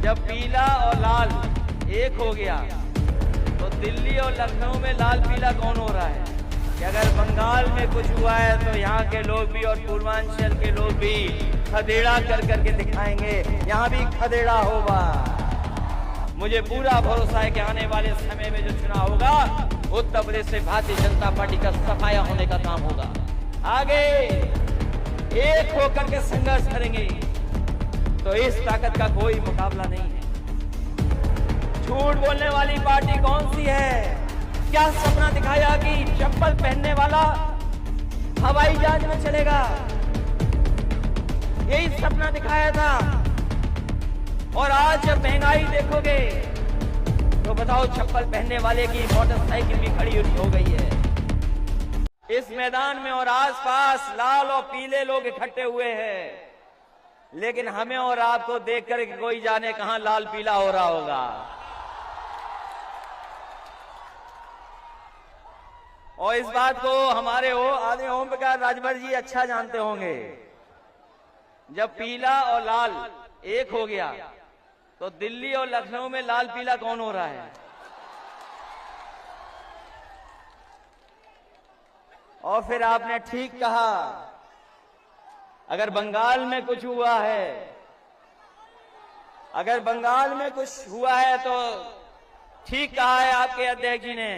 जब पीला और लाल एक हो गया तो दिल्ली और लखनऊ में लाल पीला कौन हो रहा है कि अगर बंगाल में कुछ हुआ है तो यहाँ के लोग भी और पूर्वांचल के लोग भी खदेड़ा कर करके दिखाएंगे, यहाँ भी खदेड़ा होगा। मुझे पूरा भरोसा है कि आने वाले समय में जो चुनाव होगा उत्तर प्रदेश से भारतीय जनता पार्टी का सफाया होने का काम होगा। आगे एक होकर के संघर्ष करेंगे तो इस ताकत का कोई मुकाबला नहीं है। झूठ बोलने वाली पार्टी कौन सी है? क्या सपना दिखाया कि चप्पल पहनने वाला हवाई जहाज में चलेगा? यही सपना दिखाया था। और आज जब महंगाई देखोगे तो बताओ, चप्पल पहनने वाले की मोटरसाइकिल भी खड़ी हो गई है। इस मैदान में और आसपास लाल और पीले लोग इकट्ठे हुए हैं, लेकिन हमें और आपको देखकर कोई जाने कहां लाल पीला हो रहा होगा। और इस बात को हमारे आदरणीय ओम प्रकाश राजभर जी अच्छा जानते होंगे। जब पीला और लाल एक हो गया तो दिल्ली और लखनऊ में लाल पीला कौन हो रहा है? और फिर आपने ठीक कहा, अगर बंगाल में कुछ हुआ है, अगर बंगाल में कुछ हुआ है तो ठीक कहा है आपके अध्यक्ष जी ने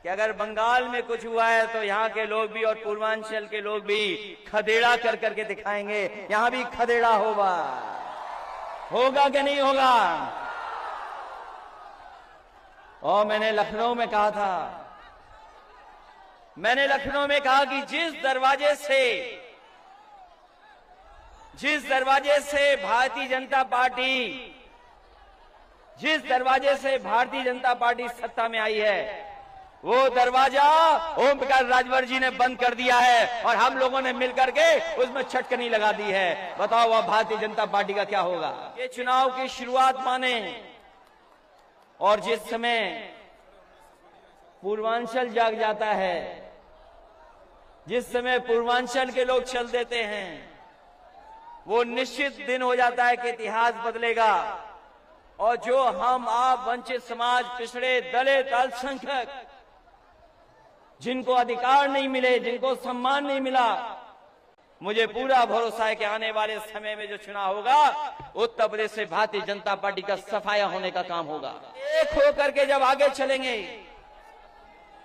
कि अगर बंगाल में कुछ हुआ है तो यहाँ के लोग भी और पूर्वांचल के लोग भी खदेड़ा कर करके दिखाएंगे, यहाँ भी खदेड़ा होगा। होगा कि नहीं होगा? और मैंने लखनऊ में कहा था, मैंने लखनऊ में कहा कि जिस दरवाजे से भारतीय जनता पार्टी सत्ता में आई है, वो दरवाजा ओम प्रकाश राजभर जी ने बंद कर दिया है और हम लोगों ने मिलकर के उसमें छटकनी लगा दी है। बताओ अब भारतीय जनता पार्टी का क्या होगा? ये चुनाव की शुरुआत माने, और जिस समय पूर्वांचल जाग जाता है, जिस समय पूर्वांचल के लोग चल देते हैं, वो निश्चित दिन हो जाता है कि इतिहास बदलेगा। और जो हम आप वंचित समाज, पिछड़े, दलित, अल्पसंख्यक, जिनको अधिकार नहीं मिले, जिनको सम्मान नहीं मिला, मुझे पूरा भरोसा है कि आने वाले समय में जो चुनाव होगा उत्तर प्रदेश से भारतीय जनता पार्टी का सफाया होने का काम होगा। एक होकर के जब आगे चलेंगे,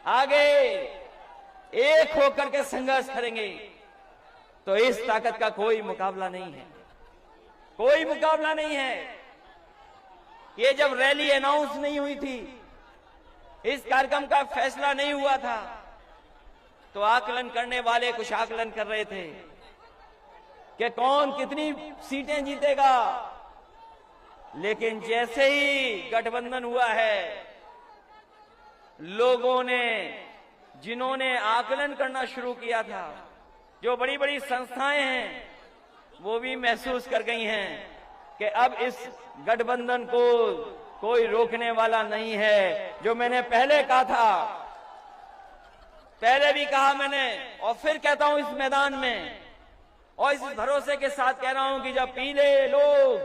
आगे एक होकर के संघर्ष करेंगे तो इस ताकत का कोई मुकाबला नहीं है, कोई मुकाबला नहीं है। ये जब रैली अनाउंस नहीं हुई थी, इस कार्यक्रम का फैसला नहीं हुआ था, तो आकलन करने वाले कुछ आकलन कर रहे थे कि कौन कितनी सीटें जीतेगा। लेकिन जैसे ही गठबंधन हुआ है, लोगों ने, जिन्होंने आकलन करना शुरू किया था, जो बड़ी बड़ी संस्थाएं हैं, वो भी महसूस कर गई हैं कि अब इस गठबंधन को कोई रोकने वाला नहीं है। जो मैंने पहले कहा था, पहले भी कहा मैंने और फिर कहता हूं इस मैदान में, और इस भरोसे के साथ कह रहा हूं कि जब पीले लोग,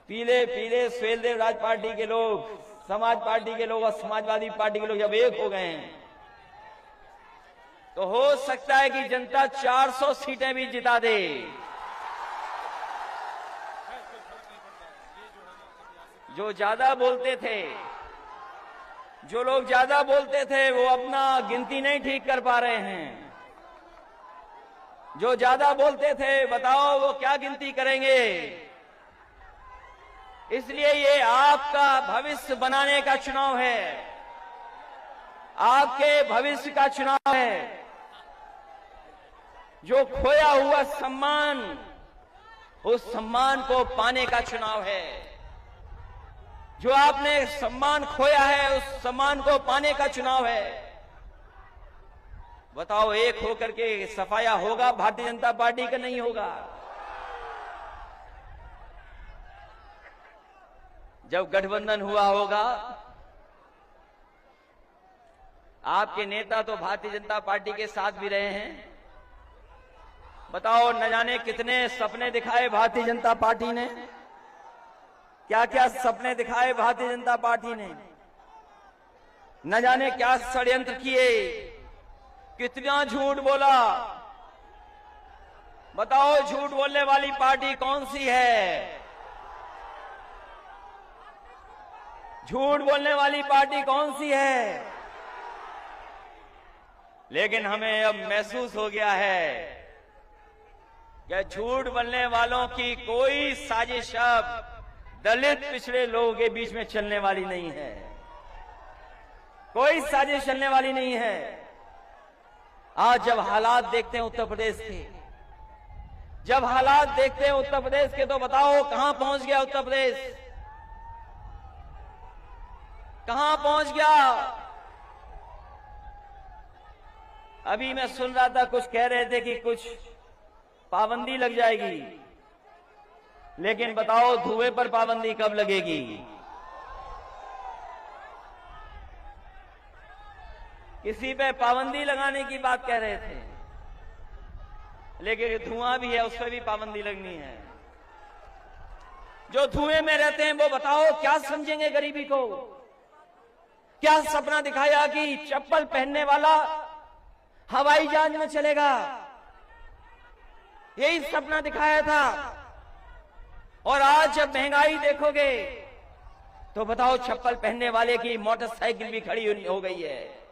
पीले सुहेलदेव राज पार्टी के लोग, समाज पार्टी के लोग और समाजवादी पार्टी के लोग जब एक हो गए हैं, तो हो सकता है कि जनता 400 सीटें भी जिता दे। जो ज्यादा बोलते थे, जो लोग ज्यादा बोलते थे, वो अपना गिनती नहीं ठीक कर पा रहे हैं। जो ज्यादा बोलते थे, बताओ वो क्या गिनती करेंगे? इसलिए ये आपका भविष्य बनाने का चुनाव है, आपके भविष्य का चुनाव है। जो खोया हुआ सम्मान, उस सम्मान को पाने का चुनाव है। जो आपने सम्मान खोया है, उस सम्मान को पाने का चुनाव है। बताओ एक होकर के सफाया होगा भारतीय जनता पार्टी का? नहीं होगा। जब गठबंधन हुआ होगा, आपके नेता तो भारतीय जनता पार्टी के साथ भी रहे हैं, बताओ, न जाने कितने सपने दिखाए भारतीय जनता पार्टी ने, क्या क्या सपने दिखाए भारतीय जनता पार्टी ने, न जाने क्या षड्यंत्र किए, कितना झूठ बोला। बताओ, झूठ बोलने वाली पार्टी कौन सी है? झूठ बोलने वाली पार्टी कौन सी है? लेकिन हमें अब महसूस हो गया है कि झूठ बोलने वालों की कोई साजिश अब दलित पिछड़े लोगों के बीच में चलने वाली नहीं है। कोई साजिश चलने वाली नहीं है। आज जब हालात देखते हैं उत्तर प्रदेश के, जब हालात देखते हैं उत्तर प्रदेश के, तो बताओ कहां पहुंच गया उत्तर प्रदेश? कहां पहुंच गया? अभी मैं सुन रहा था, कुछ कह रहे थे कि कुछ पाबंदी लग जाएगी, लेकिन बताओ धुएं पर पाबंदी कब लगेगी? किसी पे पाबंदी लगाने की बात कह रहे थे, लेकिन धुआं भी है, उस पर भी पाबंदी लगनी है। जो धुएं में रहते हैं वो बताओ क्या समझेंगे गरीबी को? क्या सपना दिखाया कि चप्पल पहनने वाला हवाई जहाज में चलेगा? यही सपना दिखाया था। और आज जब महंगाई देखोगे तो बताओ, चप्पल पहनने वाले की मोटरसाइकिल भी खड़ी हो गई है।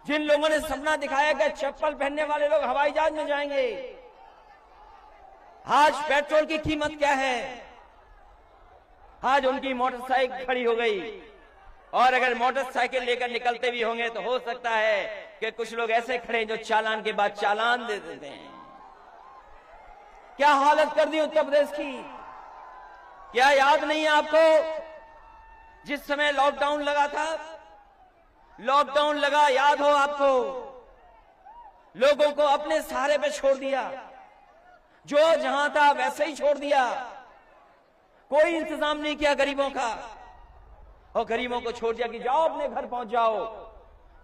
जिन लोगों ने सपना दिखाया कि चप्पल पहनने वाले लोग हवाई जहाज में जाएंगे, आज पेट्रोल की कीमत क्या है? आज उनकी मोटरसाइकिल खड़ी हो गई। और अगर मोटरसाइकिल लेकर निकलते भी होंगे तो हो सकता है कि कुछ लोग ऐसे खड़े जो चालान के बाद चालान दे देते हैं। क्या हालत कर दी उत्तर प्रदेश की? क्या याद नहीं है आपको, जिस समय लॉकडाउन लगा था? लॉकडाउन लगा, याद हो आपको? लोगों को अपने सहारे पे छोड़ दिया, जो जहां था वैसे ही छोड़ दिया। कोई इंतजाम नहीं किया गरीबों का, और गरीबों को छोड़ दिया कि जाओ अपने घर पहुंच जाओ।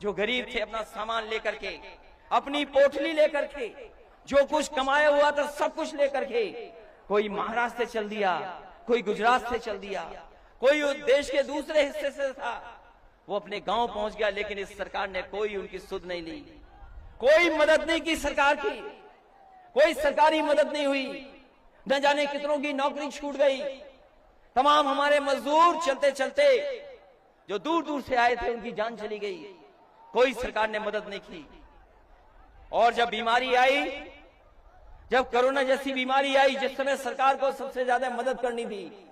जो गरीब थे अपना सामान लेकर के, अपनी पोटली लेकर के, जो कुछ कमाया हुआ था सब कुछ लेकर के, कोई महाराष्ट्र से चल दिया, कोई गुजरात से चल दिया, कोई देश के दूसरे हिस्से से था, वो अपने गांव पहुंच गया। लेकिन इस सरकार ने कोई उनकी सुध नहीं ली, कोई मदद नहीं की सरकार की, कोई सरकारी मदद नहीं हुई। न जाने कितनों की नौकरी छूट गई। तमाम हमारे मजदूर चलते चलते जो दूर दूर से आए थे उनकी जान चली गई। कोई सरकार ने मदद नहीं की। और जब बीमारी आई, जब कोरोना जैसी बीमारी आई, जिस समय सरकार को सबसे ज्यादा मदद करनी थी,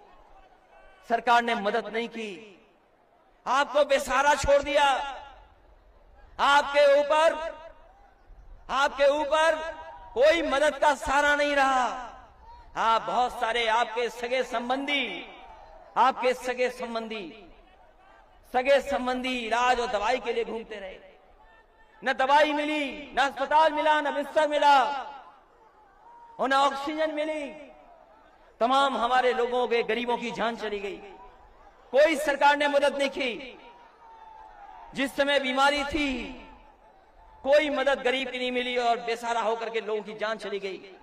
सरकार ने मदद नहीं की। आपको बेसहारा छोड़ दिया। आपके ऊपर कोई मदद का सहारा नहीं रहा। हाँ, बहुत सारे आपके सगे संबंधी इलाज और दवाई के लिए घूमते रहे। न दवाई मिली, न अस्पताल मिला, न बिस्तर मिला, और न ऑक्सीजन मिली। तमाम हमारे लोगों के, गरीबों की जान चली गई। कोई सरकार ने मदद नहीं की। जिस समय बीमारी थी कोई मदद गरीब की नहीं मिली, और बेसहारा होकर के लोगों की जान चली गई।